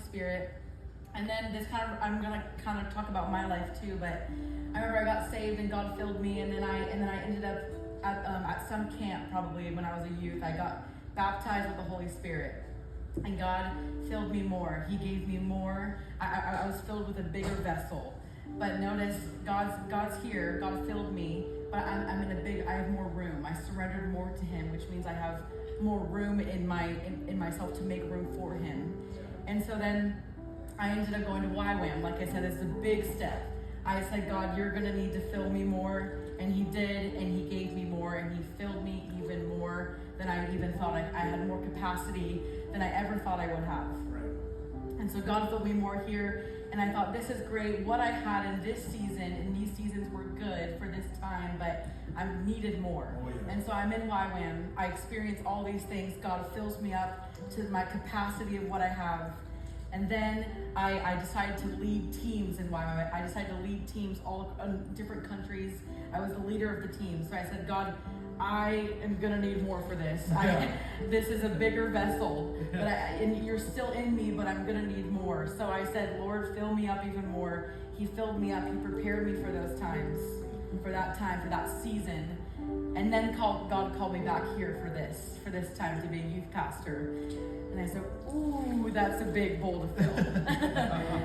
Spirit. And then I'm gonna kind of talk about my life too, but I remember I got saved and God filled me, and then I ended up at some camp probably when I was a youth. I got baptized with the Holy Spirit, and God filled me more. He gave me more. I was filled with a bigger vessel. But notice, God's here. God filled me, but I have more room. I surrendered more to Him, which means I have more room in myself to make room for Him. And so then I ended up going to YWAM. Like I said, it's a big step. I said, God, you're going to need to fill me more. And He did, and He gave me more, and He filled me even more than I even thought. I had more capacity than I ever thought I would have. Right. And so God filled me more here, and I thought, this is great. What I had in this season, and these seasons were good for this time, but I needed more. Oh, yeah. And so I'm in YWAM. I experience all these things. God fills me up to my capacity of what I have. And then I decided to lead teams in YWAM. I decided to lead teams all in different countries. I was the leader of the team. So I said, God, I am going to need more for this. This is a bigger vessel. And you're still in me, but I'm going to need more. So I said, Lord, fill me up even more. He filled me up. He prepared me for those times, for that season. And then God called me back here for this time to be a youth pastor. And I said, ooh, that's a big bowl to fill.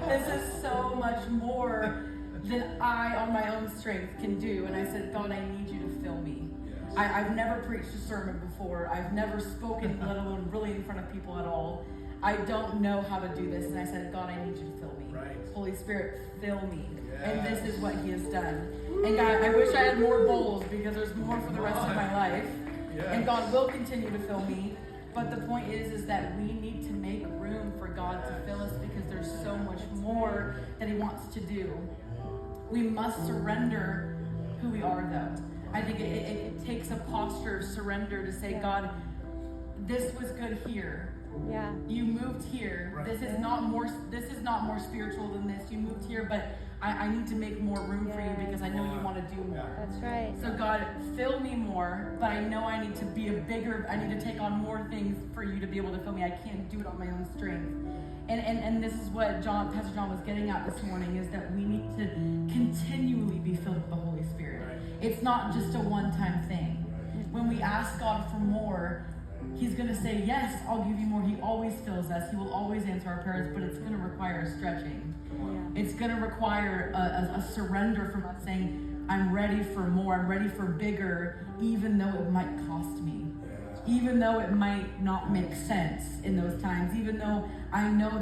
This is so much more than I, on my own strength, can do. And I said, God, I need you to fill me. Yes. I've never preached a sermon before. I've never spoken, let alone really in front of people at all. I don't know how to do this. And I said, God, I need you to fill me. Right. Holy Spirit, fill me. Yes. And this is what He has done. And God, I wish I had more bowls, because there's more for the rest of my life. Yes. And God will continue to fill me. But the point is that we need to make room for God to fill us, because there's so much more that He wants to do. We must surrender who we are, though. I think it takes a posture of surrender to say, God, this was good here. Yeah. You moved here. Right. This is not more spiritual than this. You moved here, but I need to make more room for you, because I know you want to do more. That's right. So God, fill me more, but I know I need to I need to take on more things for you to be able to fill me. I can't do it on my own strength. And this is what Pastor John was getting at this morning, is that we need to continually be filled with the Holy Spirit. Right. It's not just a one-time thing. When we ask God for more, He's going to say, yes, I'll give you more. He always fills us. He will always answer our prayers, but it's going to require a stretching. Yeah. It's going to require a surrender from us saying, I'm ready for more. I'm ready for bigger, even though it might cost me. Even though it might not make sense in those times. Even though I know